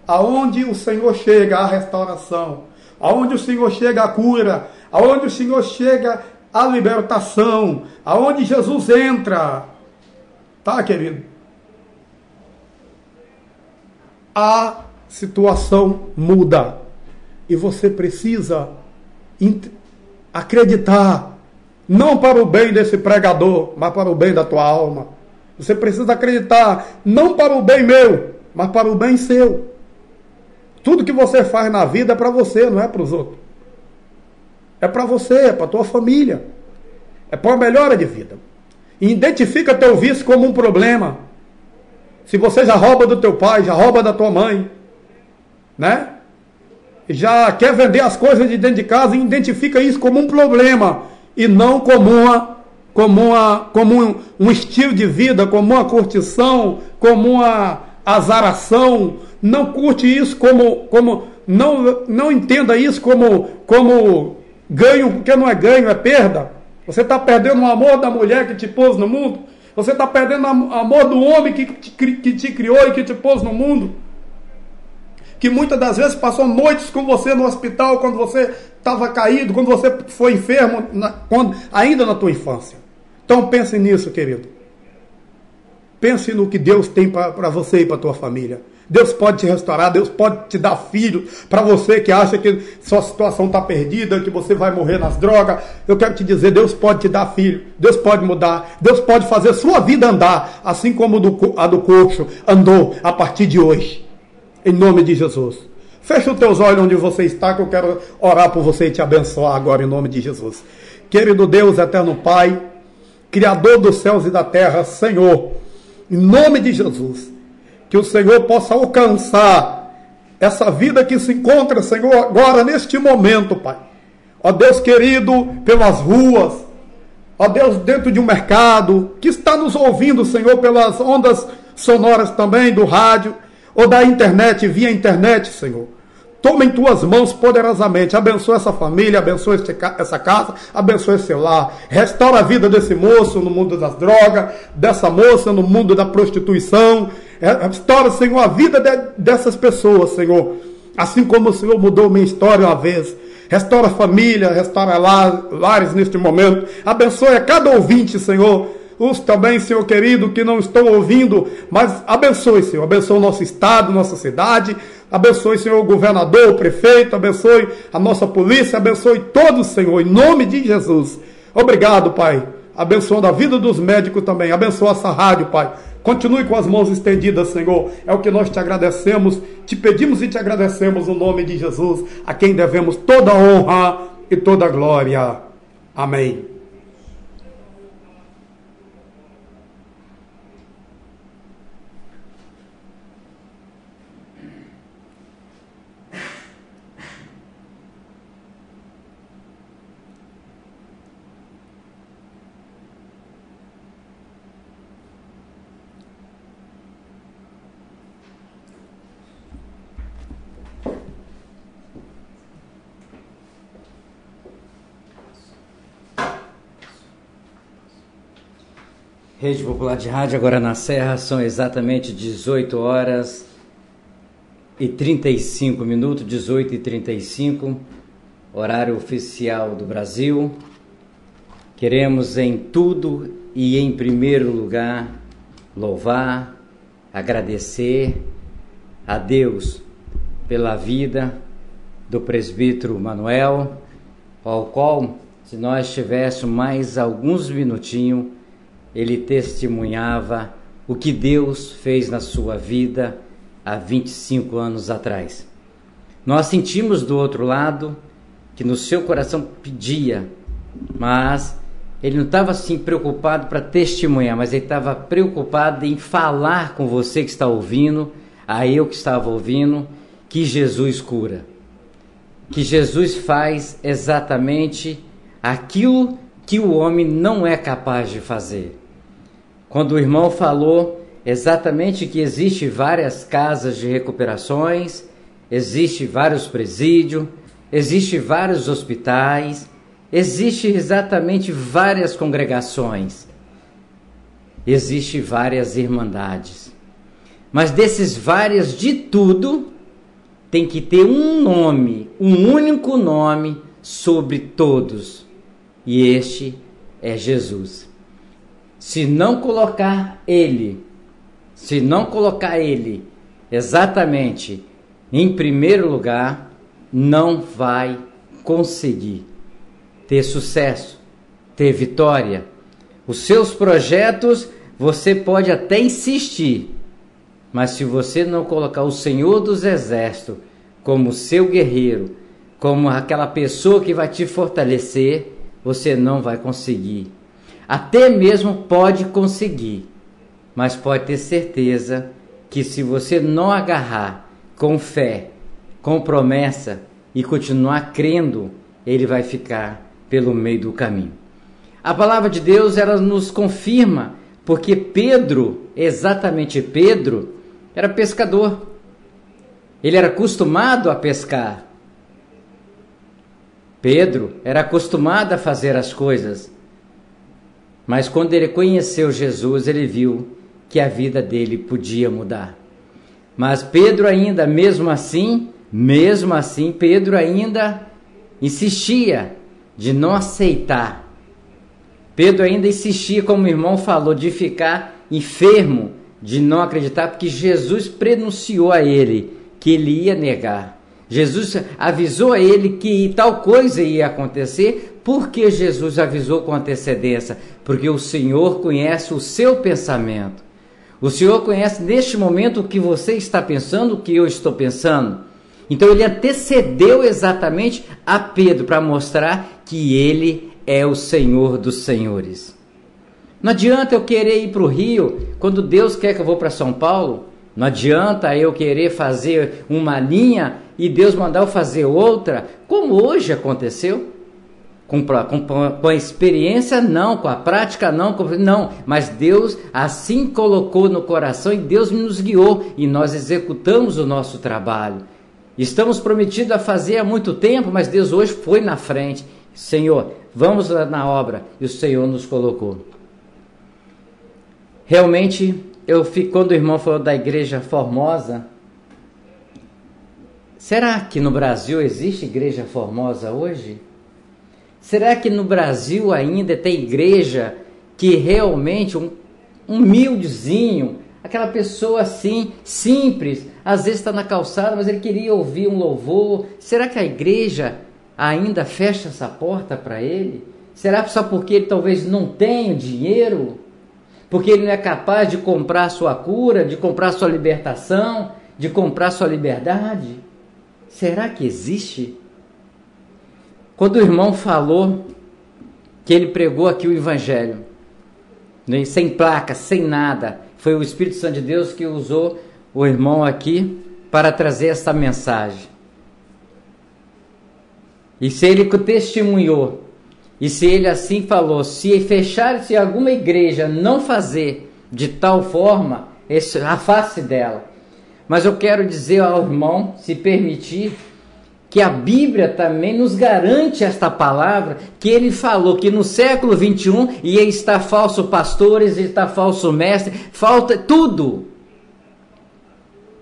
Aonde o Senhor chega a restauração, aonde o Senhor chega a cura, aonde o Senhor chega a libertação, aonde Jesus entra, tá, querido? A situação muda. E você precisa acreditar, não para o bem desse pregador, mas para o bem da tua alma. Você precisa acreditar, não para o bem meu, mas para o bem seu. Tudo que você faz na vida é para você, não é para os outros. É para você, é para a tua família. É para a melhora de vida. E identifica teu vício como um problema. Se você já rouba do teu pai, já rouba da tua mãe, né? Já quer vender as coisas de dentro de casa, e identifica isso como um problema e não como um estilo de vida, como uma curtição, como uma azaração. Não curte isso não entenda isso como ganho, porque não é ganho, é perda. Você está perdendo o amor da mulher que te pôs no mundo. Você está perdendo o amor do homem que te criou e que te pôs no mundo. Que muitas das vezes passou noites com você no hospital, quando você estava caído, quando você foi enfermo, ainda na tua infância. Então pense nisso, querido. Pense no que Deus tem para você e para a tua família. Deus pode te restaurar, Deus pode te dar filho. Para você que acha que sua situação está perdida, que você vai morrer nas drogas, eu quero te dizer, Deus pode te dar filho, Deus pode mudar, Deus pode fazer sua vida andar, assim como a do coxo andou a partir de hoje. Em nome de Jesus. Fecha os teus olhos onde você está, que eu quero orar por você e te abençoar agora em nome de Jesus. Querido Deus, eterno Pai, Criador dos céus e da terra, Senhor, em nome de Jesus, que o Senhor possa alcançar essa vida que se encontra, Senhor, agora neste momento, Pai. Ó Deus querido, pelas ruas, ó Deus, dentro de um mercado, que está nos ouvindo, Senhor, pelas ondas sonoras também do rádio, ou da internet, via internet, Senhor. Toma em tuas mãos poderosamente, abençoa essa família, abençoa essa casa, abençoa esse lar, restaura a vida desse moço no mundo das drogas, dessa moça no mundo da prostituição, restaura, Senhor, a vida dessas pessoas, Senhor, assim como o Senhor mudou minha história uma vez. Restaura a família, restaura lares neste momento, abençoe a cada ouvinte, Senhor. Os também, Senhor querido, que não estão ouvindo, mas abençoe, Senhor, abençoe o nosso estado, nossa cidade, abençoe, Senhor, o governador, o prefeito, abençoe a nossa polícia, abençoe todos, Senhor, em nome de Jesus. Obrigado, Pai, abençoando a vida dos médicos também, abençoa essa rádio, Pai. Continue com as mãos estendidas, Senhor. É o que nós te agradecemos, te pedimos e te agradecemos no nome de Jesus, a quem devemos toda a honra e toda a glória. Amém. Rede Popular de Rádio, agora na Serra, são exatamente 18 horas e 35 minutos, 18h35, horário oficial do Brasil. Queremos em tudo e em primeiro lugar louvar, agradecer a Deus pela vida do presbítero Manuel, ao qual, se nós tivéssemos mais alguns minutinhos, ele testemunhava o que Deus fez na sua vida há 25 anos atrás. Nós sentimos do outro lado que no seu coração pedia, mas ele não estava assim preocupado para testemunhar, mas ele estava preocupado em falar com você que está ouvindo, a eu que estava ouvindo, que Jesus cura, que Jesus faz exatamente aquilo que o homem não é capaz de fazer. Quando o irmão falou exatamente que existe várias casas de recuperações, existe vários presídios, existe vários hospitais, existe exatamente várias congregações, existe várias irmandades. Mas desses várias de tudo, tem que ter um nome, um único nome sobre todos. E este é Jesus. Se não colocar ele exatamente em primeiro lugar, não vai conseguir ter sucesso, ter vitória. Os seus projetos você pode até insistir, mas se você não colocar o Senhor dos Exércitos como seu guerreiro, como aquela pessoa que vai te fortalecer, você não vai conseguir. Até mesmo pode conseguir, mas pode ter certeza que se você não agarrar com fé, com promessa e continuar crendo, ele vai ficar pelo meio do caminho. A palavra de Deus, ela nos confirma, porque Pedro, exatamente Pedro, era pescador. Ele era acostumado a pescar. Pedro era acostumado a fazer as coisas. Mas quando ele conheceu Jesus, ele viu que a vida dele podia mudar. Mas Pedro ainda, mesmo assim, Pedro ainda insistia de não aceitar. Pedro ainda insistia, como o irmão falou, de ficar enfermo, de não acreditar, porque Jesus prenunciou a ele que ele ia negar. Jesus avisou a ele que tal coisa ia acontecer. Por que Jesus avisou com antecedência? Porque o Senhor conhece o seu pensamento. O Senhor conhece neste momento o que você está pensando, o que eu estou pensando. Então ele antecedeu exatamente a Pedro para mostrar que ele é o Senhor dos senhores. Não adianta eu querer ir para o Rio quando Deus quer que eu vou para São Paulo. Não adianta eu querer fazer uma linha e Deus mandar eu fazer outra, como hoje aconteceu. Com a experiência não, com a prática não, mas Deus assim colocou no coração e Deus nos guiou e nós executamos o nosso trabalho. Estamos prometidos a fazer há muito tempo, mas Deus hoje foi na frente. Senhor, vamos lá na obra, e o Senhor nos colocou. Realmente, quando o irmão falou da Igreja Formosa, será que no Brasil existe Igreja Formosa hoje? Será que no Brasil ainda tem igreja que realmente, um humildezinho, aquela pessoa assim, simples, às vezes está na calçada, mas ele queria ouvir um louvor. Será que a igreja ainda fecha essa porta para ele? Será só porque ele talvez não tenha dinheiro? Porque ele não é capaz de comprar sua cura, de comprar sua libertação, de comprar sua liberdade? Será que existe? Quando o irmão falou que ele pregou aqui o Evangelho, né, sem placa, sem nada, foi o Espírito Santo de Deus que usou o irmão aqui para trazer essa mensagem. E se ele testemunhou, e se ele assim falou, se fechar-se alguma igreja não fazer de tal forma, afaste dela. Mas eu quero dizer ao irmão, se permitir, que a Bíblia também nos garante esta palavra, que ele falou que no século 21 ia estar falso pastores, ia estar falso mestre, falta tudo.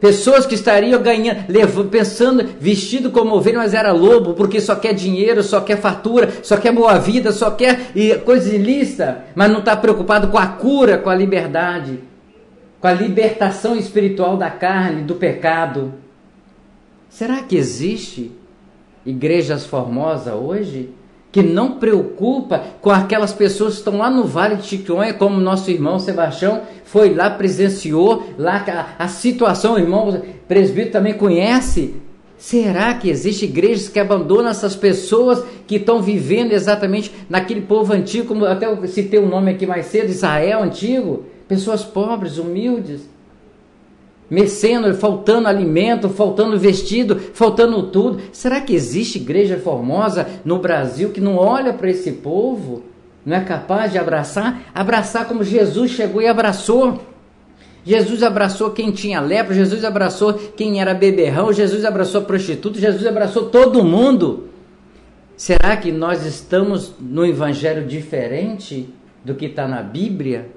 Pessoas que estariam ganhando, pensando, vestido como ovelha, mas era lobo, porque só quer dinheiro, só quer fartura, só quer boa vida, só quer coisa ilícita, mas não está preocupado com a cura, com a liberdade, com a libertação espiritual da carne, do pecado. Será que existe igrejas formosas hoje que não preocupa com aquelas pessoas que estão lá no Vale de Chiquionha, como nosso irmão Sebastião foi lá, presenciou lá a situação, o irmão presbítero também conhece? Será que existe igrejas que abandonam essas pessoas que estão vivendo exatamente naquele povo antigo, como até eu citei o nome aqui mais cedo, Israel antigo, pessoas pobres, humildes, mecendo, faltando alimento, faltando vestido, faltando tudo? Será que existe igreja formosa no Brasil que não olha para esse povo? Não é capaz de abraçar? Abraçar como Jesus chegou e abraçou. Jesus abraçou quem tinha lepra, Jesus abraçou quem era beberrão, Jesus abraçou prostituta, Jesus abraçou todo mundo. Será que nós estamos no evangelho diferente do que está na Bíblia?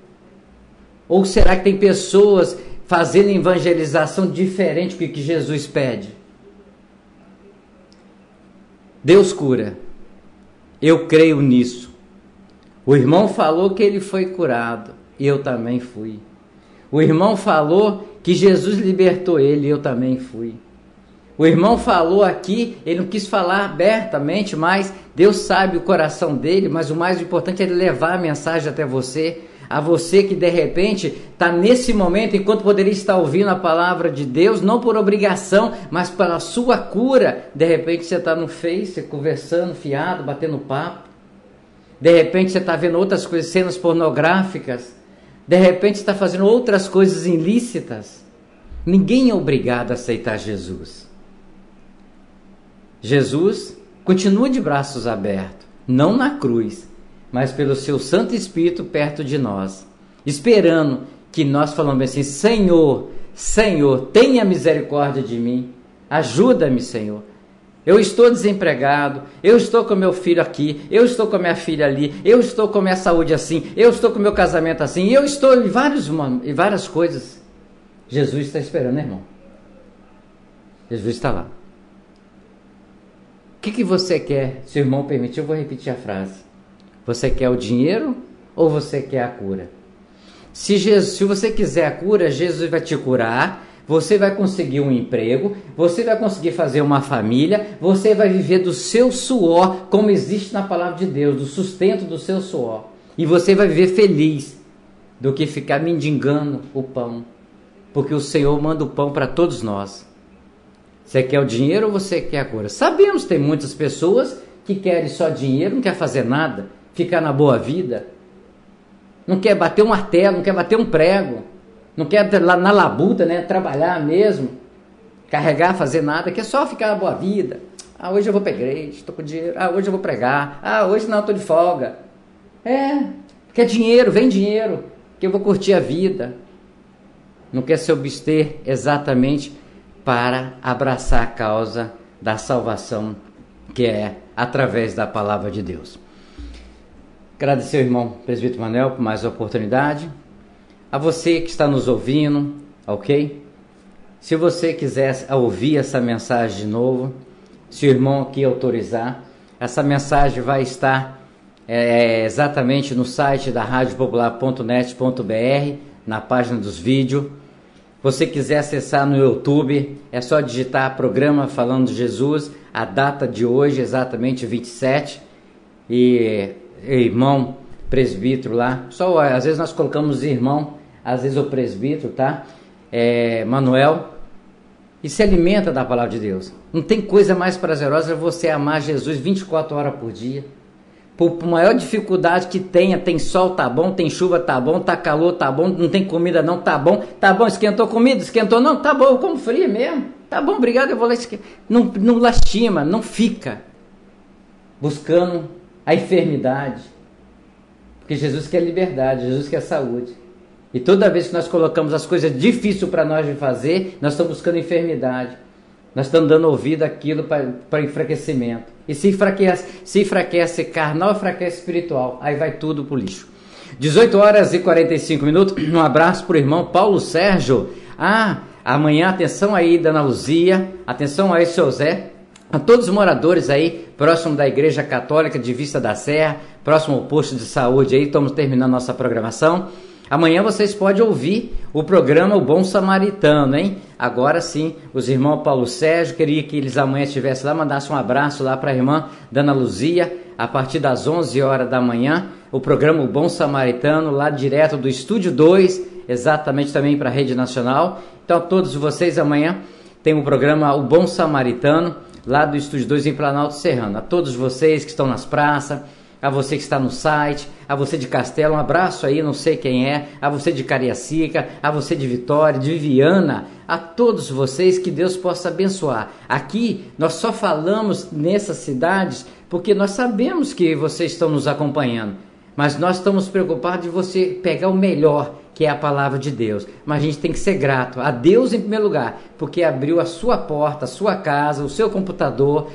Ou será que tem pessoas fazendo evangelização diferente do que Jesus pede? Deus cura. Eu creio nisso. O irmão falou que ele foi curado. Eu também fui. O irmão falou que Jesus libertou ele. Eu também fui. O irmão falou aqui, ele não quis falar abertamente, mas Deus sabe o coração dele, mas o mais importante é ele levar a mensagem até você. A você que de repente está nesse momento, enquanto poderia estar ouvindo a palavra de Deus, não por obrigação, mas pela sua cura. De repente você está no Face, conversando, fiado, batendo papo. De repente você está vendo outras coisas, cenas pornográficas. De repente você está fazendo outras coisas ilícitas. Ninguém é obrigado a aceitar Jesus. Jesus continua de braços abertos, não na cruz, mas pelo seu Santo Espírito perto de nós, esperando que nós falamos assim: Senhor, Senhor, tenha misericórdia de mim, ajuda-me, Senhor. Eu estou desempregado, eu estou com meu filho aqui, eu estou com minha filha ali, eu estou com minha saúde assim, eu estou com meu casamento assim, eu estou em várias coisas. Jesus está esperando, irmão. Jesus está lá. O que você quer? Se o irmão permitir, eu vou repetir a frase. Você quer o dinheiro ou você quer a cura? Se você quiser a cura, Jesus vai te curar, você vai conseguir um emprego, você vai conseguir fazer uma família, você vai viver do seu suor, como existe na palavra de Deus, do sustento do seu suor. E você vai viver feliz do que ficar mendigando o pão, porque o Senhor manda o pão para todos nós. Você quer o dinheiro ou você quer a cura? Sabemos que tem muitas pessoas que querem só dinheiro, não quer fazer nada, ficar na boa vida, não quer bater um martelo, não quer bater um prego, não quer lá na labuta, né, trabalhar mesmo, carregar, fazer nada, quer só ficar na boa vida. Ah, hoje eu vou para a igreja, estou com dinheiro. Ah, hoje eu vou pregar. Ah, hoje não, estou de folga. Quer dinheiro, vem dinheiro, que eu vou curtir a vida. Não quer se abster exatamente para abraçar a causa da salvação, que é através da palavra de Deus. Agradecer ao irmão presbítero Manuel por mais uma oportunidade. A você que está nos ouvindo, ok? Se você quiser ouvir essa mensagem de novo, se o irmão aqui autorizar, essa mensagem vai estar exatamente no site da radiopopular.net.br, na página dos vídeos. Você quiser acessar no YouTube, é só digitar programa Falando de Jesus, a data de hoje, exatamente 27, e irmão presbítero lá, só às vezes nós colocamos irmão, às vezes o presbítero, tá? Manuel, e se alimenta da palavra de Deus. Não tem coisa mais prazerosa você amar Jesus 24 horas por dia. Por maior dificuldade que tenha, tem sol, tá bom, tem chuva, tá bom, tá calor, tá bom, não tem comida não, tá bom, esquentou comida, esquentou não, tá bom, eu como frio mesmo, tá bom, obrigado, eu vou lá, não lastima, não fica buscando a enfermidade, porque Jesus quer liberdade, Jesus quer saúde, e toda vez que nós colocamos as coisas difíceis para nós de fazer, nós estamos buscando enfermidade, nós estamos dando ouvido àquilo para enfraquecimento. E se enfraquece carnal, enfraquece espiritual. Aí vai tudo pro lixo. 18h45. Um abraço pro irmão Paulo Sérgio. Amanhã, atenção aí, Dona Luzia. Atenção aí, seu Zé. A todos os moradores aí, próximo da Igreja Católica de Vista da Serra, próximo ao posto de saúde aí, estamos terminando nossa programação. Amanhã vocês podem ouvir o programa O Bom Samaritano, hein? Agora sim, os irmãos Paulo Sérgio, queria que eles amanhã estivessem lá, mandassem um abraço lá para a irmã Dana Luzia, a partir das 11 horas da manhã, o programa O Bom Samaritano, lá direto do Estúdio 2, exatamente também para a Rede Nacional. Então, todos vocês amanhã tem o programa O Bom Samaritano, lá do Estúdio 2 em Planalto Serrano. A todos vocês que estão nas praças, a você que está no site, a você de Castelo, um abraço aí, não sei quem é, a você de Cariacica, a você de Vitória, de Viviana, a todos vocês, que Deus possa abençoar. Aqui nós só falamos nessas cidades porque nós sabemos que vocês estão nos acompanhando, mas nós estamos preocupados de você pegar o melhor, que é a palavra de Deus. Mas a gente tem que ser grato a Deus em primeiro lugar, porque abriu a sua porta, a sua casa, o seu computador,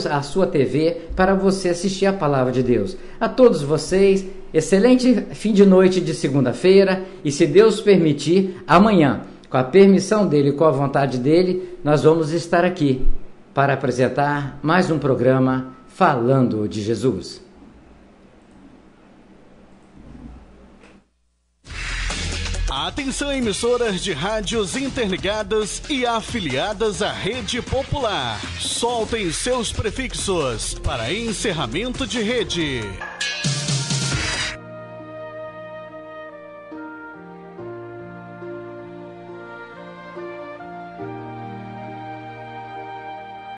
a sua TV, para você assistir a palavra de Deus. A todos vocês, excelente fim de noite de segunda-feira, e se Deus permitir, amanhã, com a permissão dele, com a vontade dele, nós vamos estar aqui para apresentar mais um programa Falando de Jesus. Atenção, emissoras de rádios interligadas e afiliadas à Rede Popular. Soltem seus prefixos para encerramento de rede.